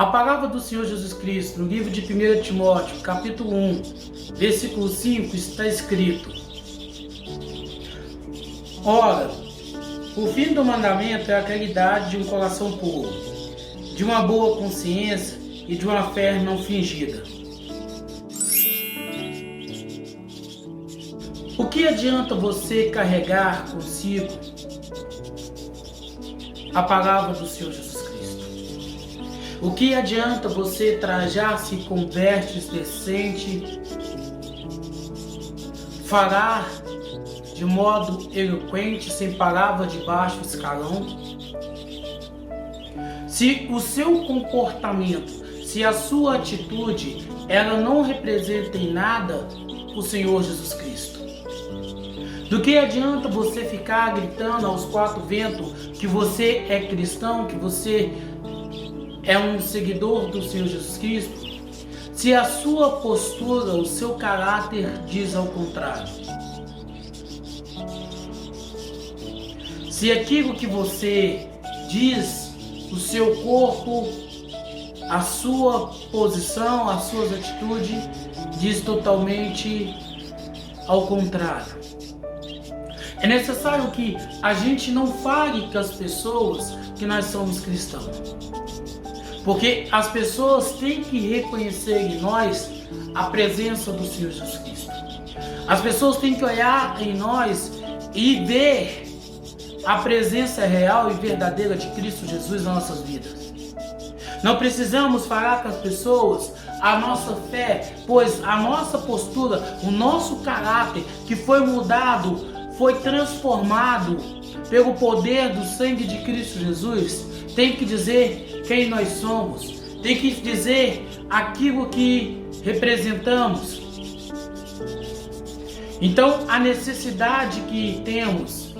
A palavra do Senhor Jesus Cristo, no livro de 1 Timóteo, capítulo 1, versículo 5, está escrito: Ora, o fim do mandamento é a caridade de um coração puro, de uma boa consciência e de uma fé não fingida. O que adianta você carregar consigo a palavra do Senhor Jesus Cristo? O que adianta você trajar-se com vestes decentes, falar de modo eloquente, sem palavras de baixo escalão? Se o seu comportamento, se a sua atitude, ela não representa em nada o Senhor Jesus Cristo. Do que adianta você ficar gritando aos quatro ventos que você é cristão, que você é um seguidor do Senhor Jesus Cristo, se a sua postura, o seu caráter diz ao contrário? Se aquilo que você diz, o seu corpo, a sua posição, as suas atitudes, diz totalmente ao contrário. É necessário que a gente não fale com as pessoas que nós somos cristãos. Porque as pessoas têm que reconhecer em nós a presença do Senhor Jesus Cristo. As pessoas têm que olhar em nós e ver a presença real e verdadeira de Cristo Jesus nas nossas vidas. Não precisamos falar com as pessoas a nossa fé, pois a nossa postura, o nosso caráter que foi mudado, foi transformado pelo poder do sangue de Cristo Jesus, tem que dizer quem nós somos, tem que dizer aquilo que representamos. Então, a necessidade que temos,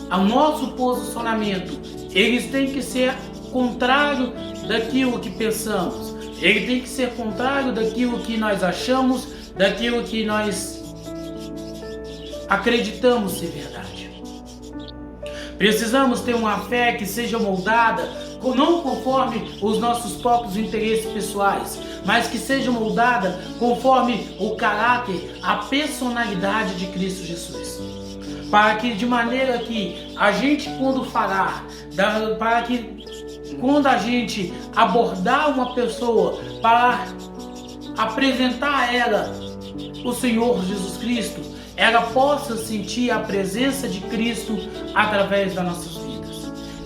o nosso posicionamento, eles têm que ser contrário daquilo que pensamos, ele tem que ser contrário daquilo que nós achamos, daquilo que nós acreditamos ser verdade. Precisamos ter uma fé que seja moldada não conforme os nossos próprios interesses pessoais, mas que seja moldada conforme o caráter, a personalidade de Cristo Jesus. Para que de maneira que a gente quando falar, para que quando a gente abordar uma pessoa para apresentar a ela o Senhor Jesus Cristo, ela possa sentir a presença de Cristo através das nossas vidas.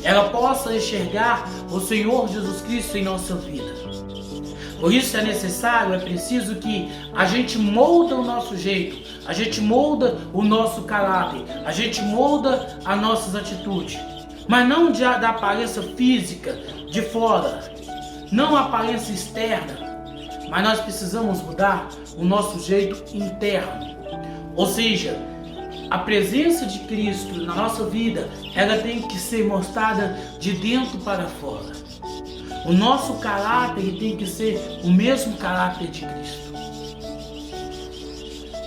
Ela possa enxergar o Senhor Jesus Cristo em nossa vida. Por isso é necessário, é preciso que a gente molda o nosso jeito, a gente molda o nosso caráter, a gente molda as nossas atitudes. Mas não da aparência física de fora, não a aparência externa, mas nós precisamos mudar o nosso jeito interno. Ou seja, a presença de Cristo na nossa vida, ela tem que ser mostrada de dentro para fora. O nosso caráter tem que ser o mesmo caráter de Cristo.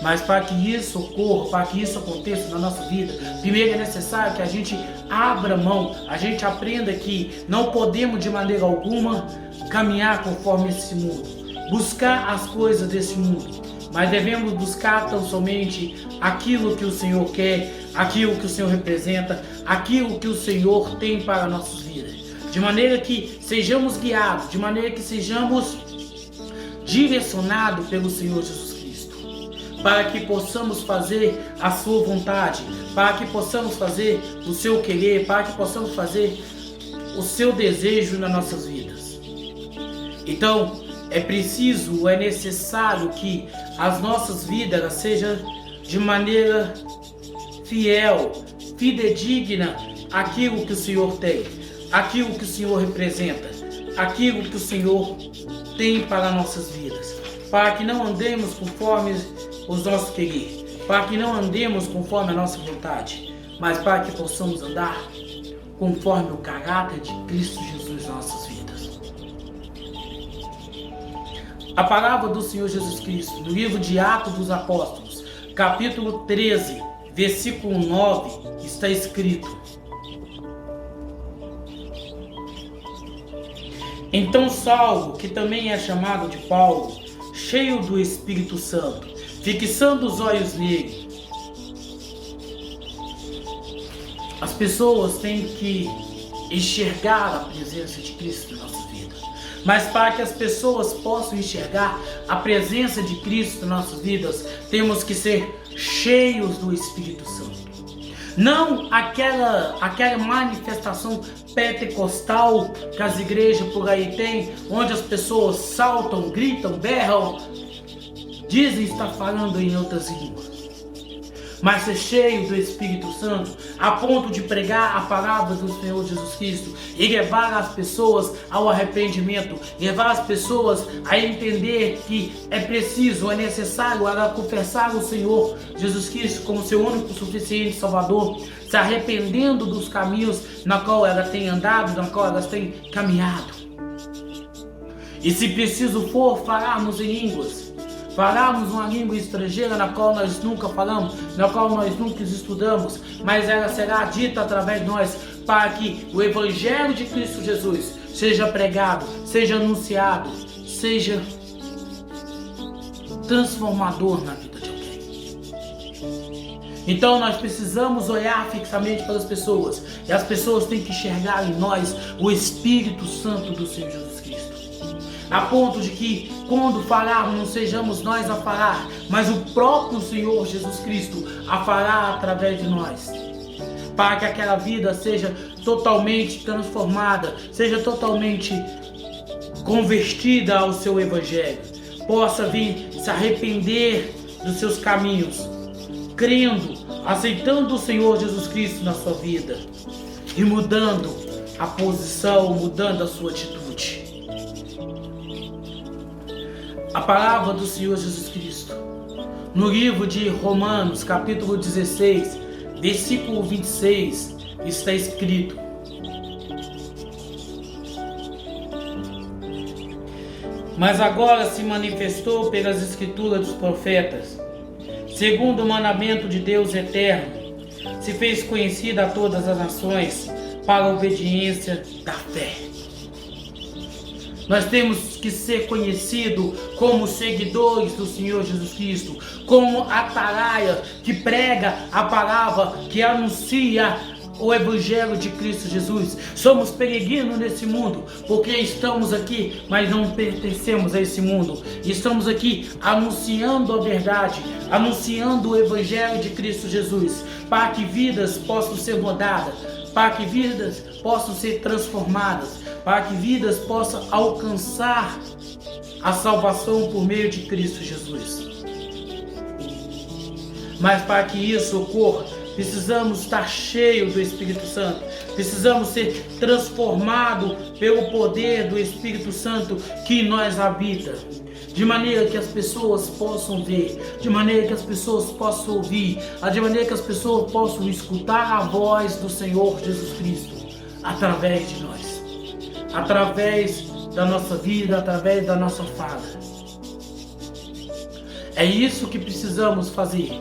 Mas para que isso ocorra, para que isso aconteça na nossa vida, primeiro é necessário que a gente abra mão, a gente aprenda que não podemos de maneira alguma caminhar conforme esse mundo, buscar as coisas desse mundo, mas devemos buscar tão somente aquilo que o Senhor quer, aquilo que o Senhor representa, aquilo que o Senhor tem para nossas vidas, de maneira que sejamos guiados, de maneira que sejamos direcionados pelo Senhor Jesus Cristo, para que possamos fazer a sua vontade, para que possamos fazer o seu querer, para que possamos fazer o seu desejo nas nossas vidas. Então, é necessário que as nossas vidas sejam de maneira fiel, fidedigna àquilo que o Senhor tem, aquilo que o Senhor representa, aquilo que o Senhor tem para nossas vidas, para que não andemos conforme os nossos quereres, para que não andemos conforme a nossa vontade, mas para que possamos andar conforme o caráter de Cristo Jesus nas nossas vidas. A palavra do Senhor Jesus Cristo, no livro de Atos dos Apóstolos, capítulo 13, versículo 9, está escrito: Então Saulo, que também é chamado de Paulo, cheio do Espírito Santo, fixando os olhos nele. As pessoas têm que enxergar a presença de Cristo na nossa vida. Mas para que as pessoas possam enxergar a presença de Cristo nas nossas vidas, temos que ser cheios do Espírito Santo. Não aquela manifestação pentecostal que as igrejas por aí têm, onde as pessoas saltam, gritam, berram, dizem estar falando em outras línguas. Mas ser cheio do Espírito Santo, a ponto de pregar a palavra do Senhor Jesus Cristo e levar as pessoas ao arrependimento, levar as pessoas a entender que é preciso, é necessário ela confessar o Senhor Jesus Cristo como seu único suficiente Salvador, se arrependendo dos caminhos na qual ela tem andado, na qual elas têm caminhado. E se preciso for, falarmos em línguas. Falarmos uma língua estrangeira na qual nós nunca falamos, na qual nós nunca estudamos, mas ela será dita através de nós, para que o Evangelho de Cristo Jesus seja pregado, seja anunciado, seja transformador na vida de alguém. Então nós precisamos olhar fixamente para as pessoas, e as pessoas têm que enxergar em nós o Espírito Santo do Senhor Jesus Cristo. A ponto de que, quando falarmos, não sejamos nós a falar, mas o próprio Senhor Jesus Cristo a falar através de nós. Para que aquela vida seja totalmente transformada, seja totalmente convertida ao seu Evangelho. Possa vir se arrepender dos seus caminhos, crendo, aceitando o Senhor Jesus Cristo na sua vida e mudando a posição, mudando a sua atitude. A palavra do Senhor Jesus Cristo, no livro de Romanos, capítulo 16, versículo 26, está escrito: mas agora se manifestou pelas escrituras dos profetas, segundo o mandamento de Deus eterno, se fez conhecida a todas as nações para a obediência da fé. Nós temos que ser conhecidos como seguidores do Senhor Jesus Cristo, como a atalaia que prega a palavra, que anuncia o Evangelho de Cristo Jesus. Somos peregrinos nesse mundo, porque estamos aqui, mas não pertencemos a esse mundo. Estamos aqui anunciando a verdade, anunciando o Evangelho de Cristo Jesus, para que vidas possam ser mudadas, para que vidas possam ser transformadas, para que vidas possam alcançar a salvação por meio de Cristo Jesus. Mas para que isso ocorra, precisamos estar cheios do Espírito Santo, precisamos ser transformados pelo poder do Espírito Santo que em nós habita, de maneira que as pessoas possam ver, de maneira que as pessoas possam ouvir, de maneira que as pessoas possam escutar a voz do Senhor Jesus Cristo através de nós, através da nossa vida, através da nossa fala. É isso que precisamos fazer,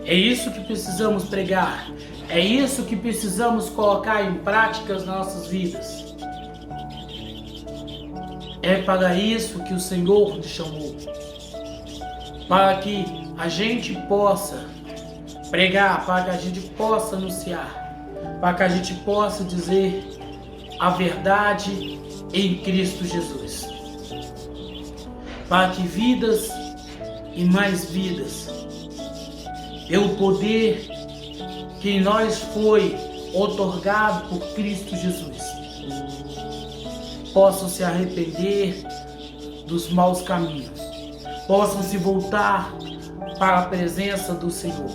é isso que precisamos pregar, é isso que precisamos colocar em prática nas nossas vidas. É para isso que o Senhor nos chamou, para que a gente possa pregar, para que a gente possa anunciar, para que a gente possa dizer a verdade em Cristo Jesus, para que vidas e mais vidas, pelo poder que em nós foi outorgado por Cristo Jesus, possam se arrepender dos maus caminhos, possam se voltar para a presença do Senhor,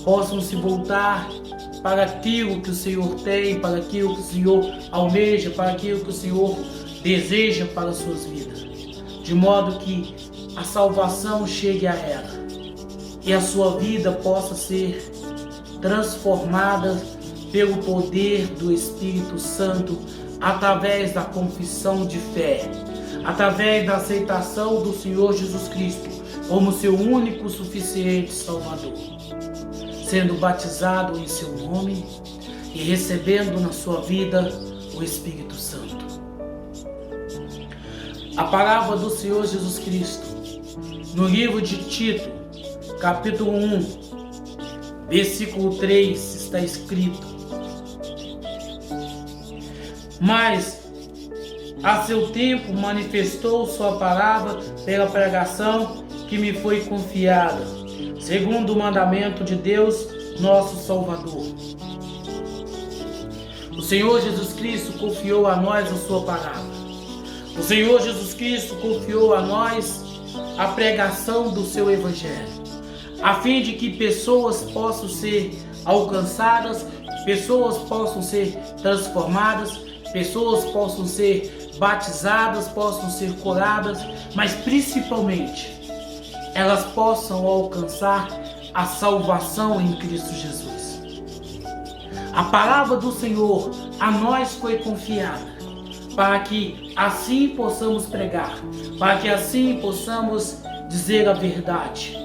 possam se voltar para aquilo que o Senhor tem, para aquilo que o Senhor almeja, para aquilo que o Senhor deseja para as suas vidas, de modo que a salvação chegue a ela e a sua vida possa ser transformada pelo poder do Espírito Santo, através da confissão de fé, através da aceitação do Senhor Jesus Cristo como seu único suficiente Salvador, sendo batizado em seu nome e recebendo na sua vida o Espírito Santo. A palavra do Senhor Jesus Cristo, no livro de Tito, capítulo 1, versículo 3, está escrito: mas a seu tempo manifestou sua palavra pela pregação que me foi confiada, segundo o mandamento de Deus, nosso Salvador. O Senhor Jesus Cristo confiou a nós a sua palavra. O Senhor Jesus Cristo confiou a nós a pregação do seu evangelho, a fim de que pessoas possam ser alcançadas, pessoas possam ser transformadas, pessoas possam ser batizadas, possam ser curadas, mas principalmente elas possam alcançar a salvação em Cristo Jesus. A palavra do Senhor a nós foi confiada, para que assim possamos pregar, para que assim possamos dizer a verdade,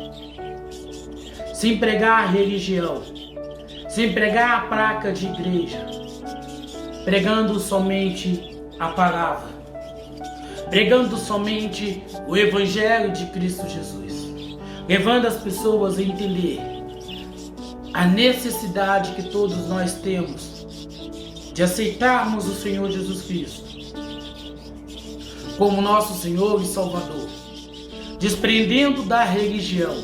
sem pregar religião, sem pregar a placa de igreja, pregando somente a palavra, pregando somente o Evangelho de Cristo Jesus, levando as pessoas a entender a necessidade que todos nós temos de aceitarmos o Senhor Jesus Cristo como nosso Senhor e Salvador, desprendendo da religião,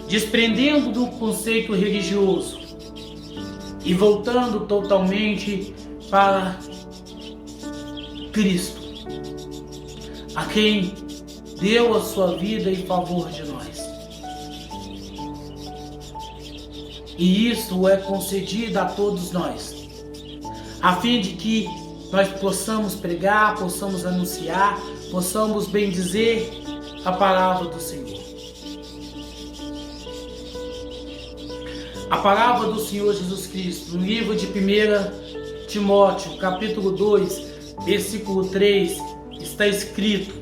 desprendendo do conceito religioso e voltando totalmente para Cristo, a quem deu a sua vida em favor de nós. E isso é concedido a todos nós, a fim de que nós possamos pregar, possamos anunciar, possamos bendizer a palavra do Senhor. A palavra do Senhor Jesus Cristo, no livro de 1 Timóteo, capítulo 2, versículo 3, está escrito: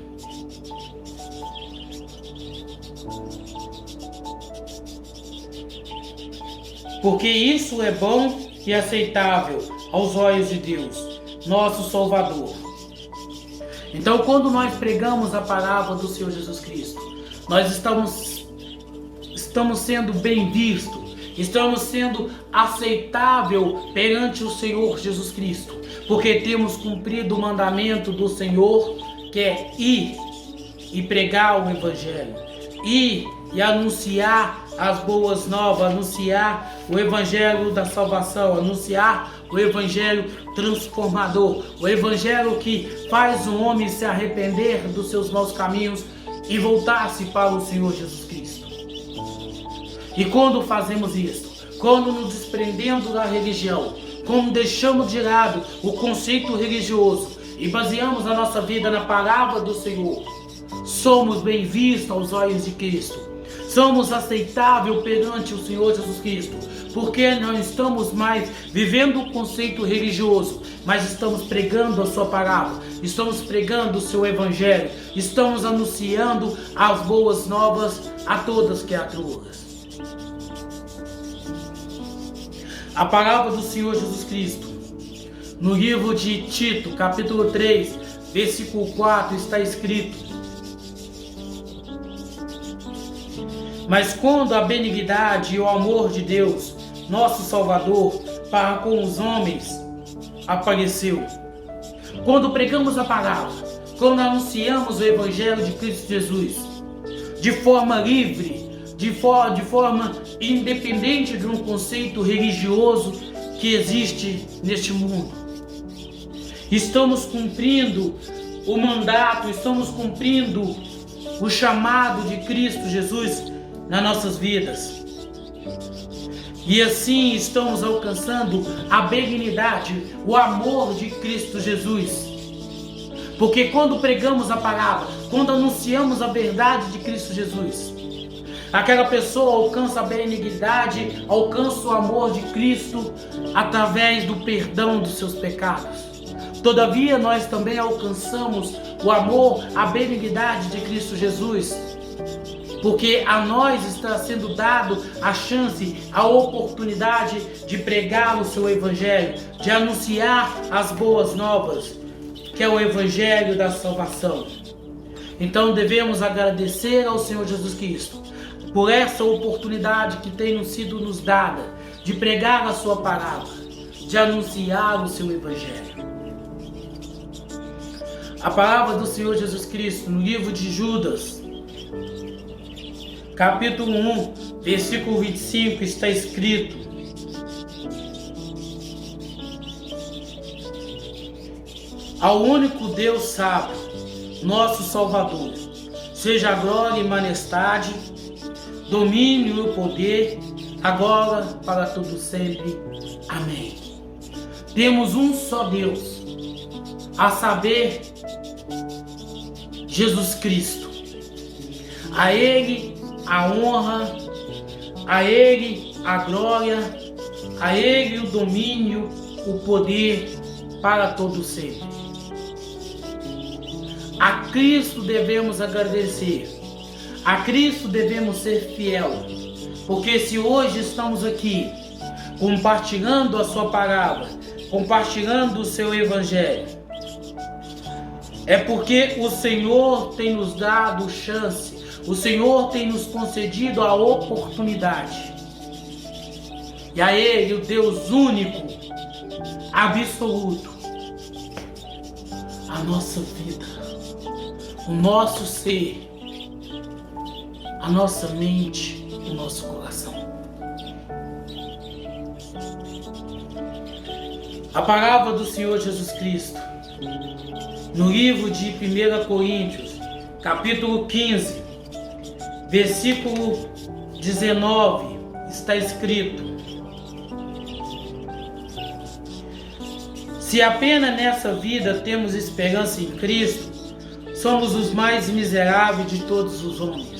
porque isso é bom e aceitável aos olhos de Deus, nosso Salvador. Então, quando nós pregamos a palavra do Senhor Jesus Cristo, nós estamos sendo bem vistos, estamos sendo aceitável perante o Senhor Jesus Cristo, porque temos cumprido o mandamento do Senhor, que é ir e pregar o Evangelho, ir e anunciar as boas novas, anunciar o Evangelho da salvação, anunciar o Evangelho transformador, o Evangelho que faz o homem se arrepender dos seus maus caminhos e voltar-se para o Senhor Jesus Cristo. E quando fazemos isso, quando nos desprendemos da religião, quando deixamos de lado o conceito religioso e baseamos a nossa vida na palavra do Senhor, somos bem vistos aos olhos de Cristo. Somos aceitáveis perante o Senhor Jesus Cristo, porque não estamos mais vivendo o conceito religioso, mas estamos pregando a sua palavra, estamos pregando o seu evangelho, estamos anunciando as boas novas a todas criaturas. A palavra do Senhor Jesus Cristo, no livro de Tito, capítulo 3, versículo 4, está escrito: mas quando a benignidade e o amor de Deus, nosso Salvador, para com os homens, apareceu. Quando pregamos a palavra, quando anunciamos o Evangelho de Cristo Jesus, de forma livre, de forma independente de um conceito religioso que existe neste mundo, estamos cumprindo o mandato, estamos cumprindo o chamado de Cristo Jesus nas nossas vidas. E assim estamos alcançando a benignidade, o amor de Cristo Jesus. Porque quando pregamos a palavra, quando anunciamos a verdade de Cristo Jesus, aquela pessoa alcança a benignidade, alcança o amor de Cristo através do perdão dos seus pecados. Todavia, nós também alcançamos o amor, a benignidade de Cristo Jesus, porque a nós está sendo dado a chance, a oportunidade de pregar o seu Evangelho, de anunciar as boas novas, que é o Evangelho da salvação. Então devemos agradecer ao Senhor Jesus Cristo por essa oportunidade que tem nos dada de pregar a sua palavra, de anunciar o seu evangelho. A palavra do Senhor Jesus Cristo no livro de Judas, capítulo 1, versículo 25, está escrito: ao único Deus sábio, nosso Salvador, seja a glória e majestade, domínio e poder, agora para todo sempre. Amém. Temos um só Deus, a saber, Jesus Cristo. A Ele a honra, a Ele a glória, a Ele o domínio, o poder para todo sempre. A Cristo devemos agradecer, a Cristo devemos ser fiel, porque se hoje estamos aqui compartilhando a sua palavra, compartilhando o seu evangelho, é porque o Senhor tem nos dado chance, o Senhor tem nos concedido a oportunidade. E a Ele, o Deus único, absoluto, a nossa vida, o nosso ser, a nossa mente, o nosso coração. A palavra do Senhor Jesus Cristo, no livro de 1 Coríntios, capítulo 15, versículo 19, está escrito: se apenas nessa vida temos esperança em Cristo, somos os mais miseráveis de todos os homens.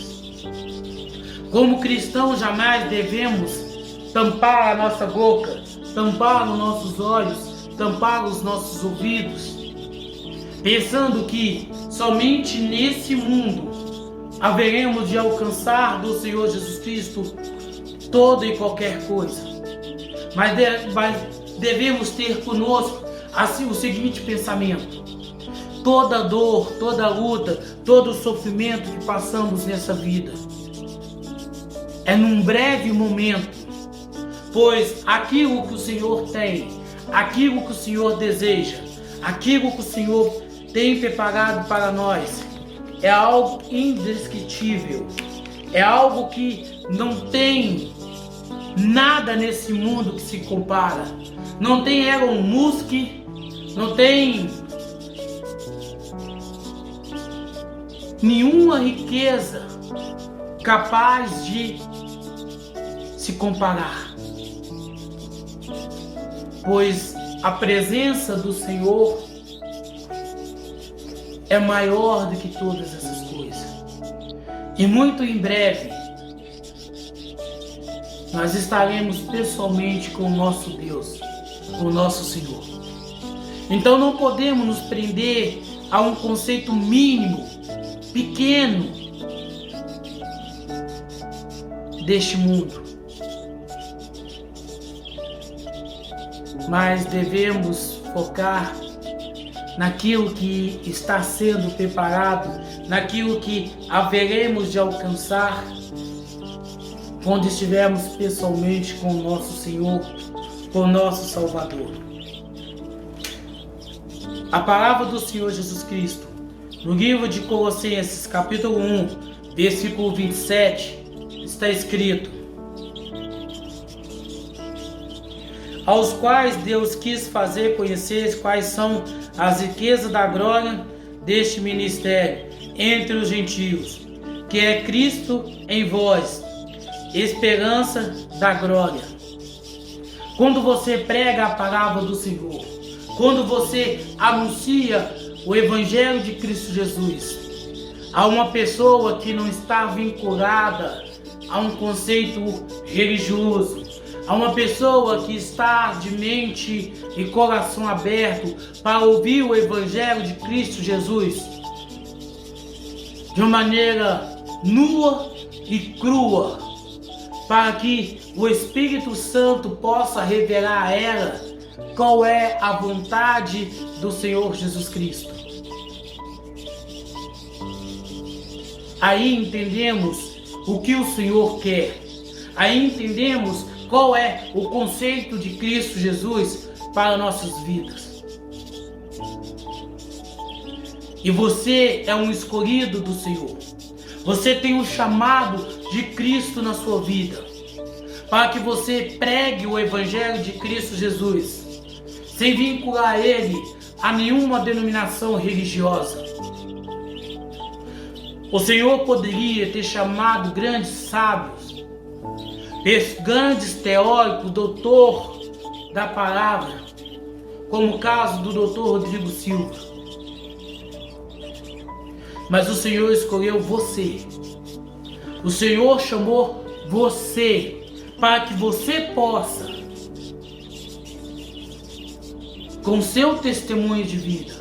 Como cristãos, jamais devemos tampar a nossa boca, tampar os nossos olhos, tampar os nossos ouvidos, pensando que somente nesse mundo haveremos de alcançar do Senhor Jesus Cristo toda e qualquer coisa. Mas devemos ter conosco assim o seguinte pensamento: toda dor, toda luta, todo sofrimento que passamos nessa vida é num breve momento, pois aquilo que o Senhor tem, aquilo que o Senhor deseja, aquilo que o Senhor tem preparado para nós é algo indescritível, é algo que não tem nada nesse mundo que se compara. Não tem Elon Musk, não tem nenhuma riqueza capaz de se comparar, pois a presença do Senhor é maior do que todas essas coisas. E muito em breve nós estaremos pessoalmente com o nosso Deus, com o nosso Senhor. Então não podemos nos prender a um conceito mínimo, pequeno deste mundo, mas devemos focar naquilo que está sendo preparado, naquilo que haveremos de alcançar quando estivermos pessoalmente com o nosso Senhor, com o nosso Salvador. A palavra do Senhor Jesus Cristo, no livro de Colossenses, capítulo 1, versículo 27, está escrito: aos quais Deus quis fazer conhecer quais são as riquezas da glória deste ministério entre os gentios, que é Cristo em vós, esperança da glória. Quando você prega a palavra do Senhor, quando você anuncia o Evangelho de Cristo Jesus a uma pessoa que não está vinculada a um conceito religioso, a uma pessoa que está de mente e coração aberto para ouvir o Evangelho de Cristo Jesus de uma maneira nua e crua, para que o Espírito Santo possa revelar a ela qual é a vontade do Senhor Jesus Cristo. Aí entendemos o que o Senhor quer. Aí entendemos qual é o conceito de Cristo Jesus para nossas vidas. E você é um escolhido do Senhor. Você tem um chamado de Cristo na sua vida, para que você pregue o Evangelho de Cristo Jesus, sem vincular ele a nenhuma denominação religiosa. O Senhor poderia ter chamado grandes sábios, grandes teóricos, doutor da palavra, como o caso do doutor Rodrigo Silva. Mas o Senhor escolheu você. O Senhor chamou você para que você possa, com seu testemunho de vida,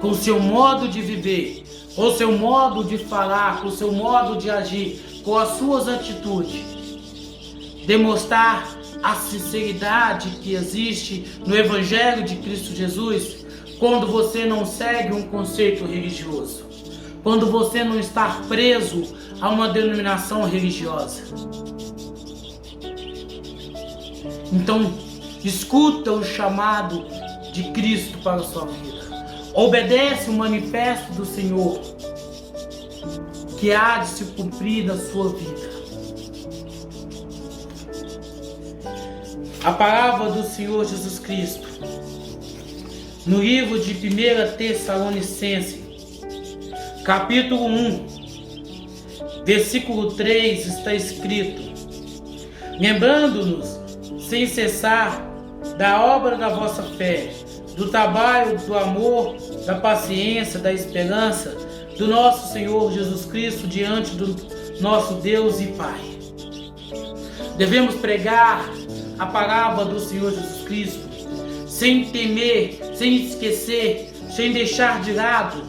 com seu modo de viver, com seu modo de falar, com seu modo de agir, com as suas atitudes, demonstrar a sinceridade que existe no Evangelho de Cristo Jesus, quando você não segue um conceito religioso, quando você não está preso a uma denominação religiosa. Então, escuta o chamado de Cristo para a sua vida. Obedece o manifesto do Senhor, que há de se cumprir na sua vida. A palavra do Senhor Jesus Cristo, no livro de 1 Tessalonicenses, capítulo 1, versículo 3, está escrito: lembrando-nos sem cessar da obra da vossa fé, do trabalho, do amor, da paciência, da esperança do nosso Senhor Jesus Cristo diante do nosso Deus e Pai. Devemos pregar a palavra do Senhor Jesus Cristo sem temer, sem esquecer, sem deixar de lado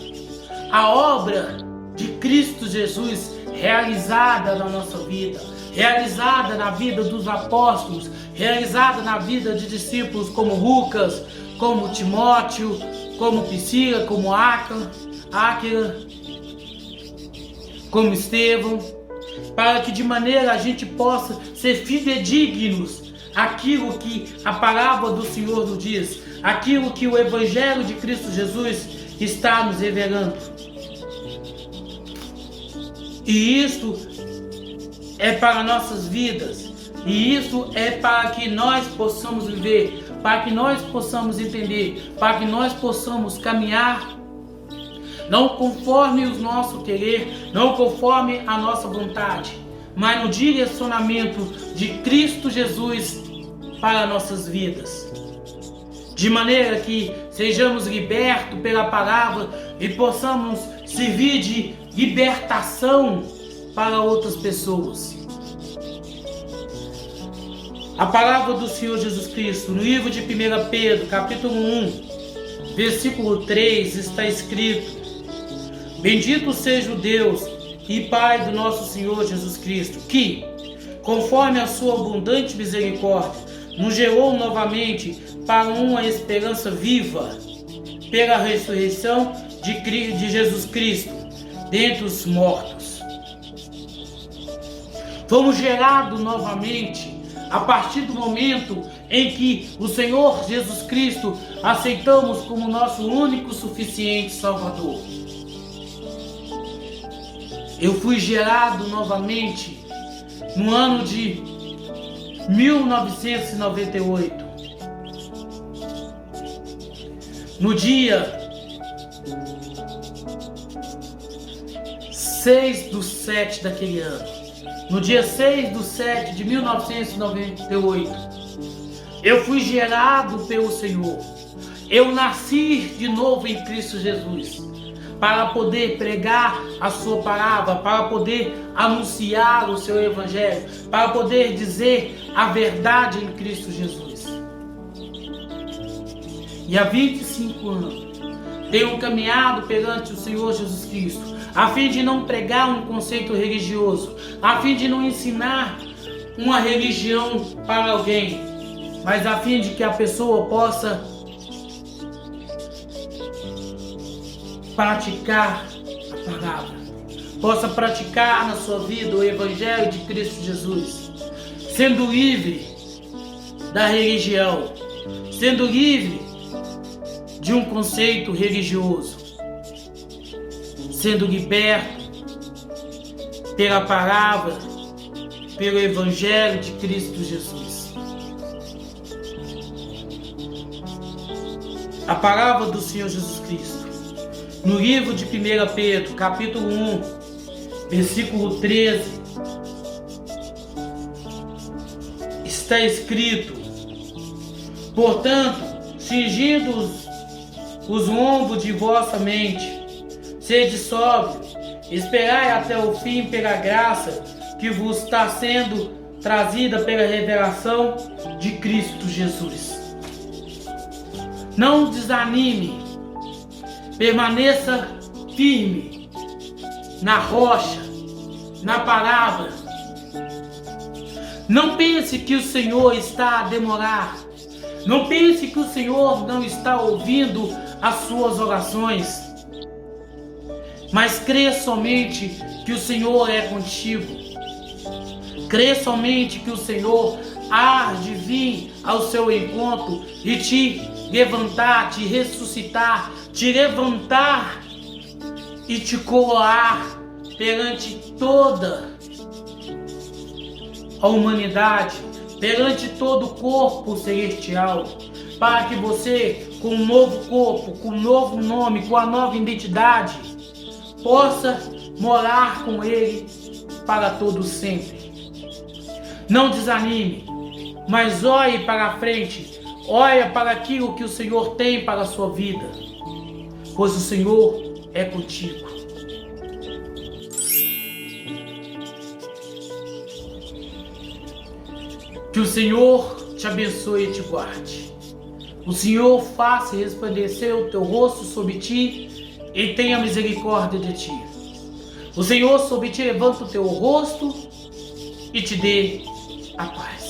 a obra de Cristo Jesus realizada na nossa vida, realizada na vida dos apóstolos, realizada na vida de discípulos como Lucas, como Timóteo, como Priscila, como Áquila, como Estevão, para que de maneira a gente possa ser fidedignos àquilo que a palavra do Senhor nos diz, aquilo que o Evangelho de Cristo Jesus está nos revelando. E isso é para nossas vidas, e isso é para que nós possamos viver, para que nós possamos entender, para que nós possamos caminhar, não conforme o nosso querer, não conforme a nossa vontade, mas no direcionamento de Cristo Jesus para nossas vidas, de maneira que sejamos libertos pela palavra e possamos servir de libertação para outras pessoas. A palavra do Senhor Jesus Cristo, no livro de 1 Pedro, capítulo 1, versículo 3, está escrito: bendito seja o Deus e Pai do nosso Senhor Jesus Cristo, que, conforme a sua abundante misericórdia, nos gerou novamente para uma esperança viva, pela ressurreição de Jesus Cristo dentre os mortos. Fomos gerados novamente a partir do momento em que o Senhor Jesus Cristo aceitamos como nosso único suficiente Salvador. Eu fui gerado novamente no ano de 1998, no dia 6/7 daquele ano. No dia 6/7 de 1998, eu fui gerado pelo Senhor. Eu nasci de novo em Cristo Jesus, para poder pregar a sua palavra, para poder anunciar o seu evangelho, para poder dizer a verdade em Cristo Jesus. E há 25 anos, tenho caminhado perante o Senhor Jesus Cristo, a fim de não pregar um conceito religioso, a fim de não ensinar uma religião para alguém, mas a fim de que a pessoa possa praticar a palavra, possa praticar na sua vida o Evangelho de Cristo Jesus, sendo livre da religião, sendo livre de um conceito religioso, sendo liberto pela palavra, pelo Evangelho de Cristo Jesus. A palavra do Senhor Jesus Cristo, no livro de 1 Pedro, capítulo 1, versículo 13, está escrito: portanto, cingindo os lombos de vossa mente, sede sóbrio, esperai até o fim pela graça que vos está sendo trazida pela revelação de Cristo Jesus. Não desanime, permaneça firme na rocha, na palavra. Não pense que o Senhor está a demorar. Não pense que o Senhor não está ouvindo as suas orações. Mas crê somente que o Senhor é contigo. Crê somente que o Senhor há de vir ao seu encontro e te levantar, te ressuscitar, te levantar e te coroar perante toda a humanidade, perante todo o corpo celestial, para que você, com um novo corpo, com um novo nome, com a nova identidade, possa morar com Ele para todo sempre. Não desanime, mas olhe para a frente, olhe para aquilo que o Senhor tem para a sua vida, pois o Senhor é contigo. Que o Senhor te abençoe e te guarde. O Senhor faça resplandecer o teu rosto sobre ti e tenha misericórdia de ti. O Senhor sobre ti levanta o teu rosto e te dê a paz.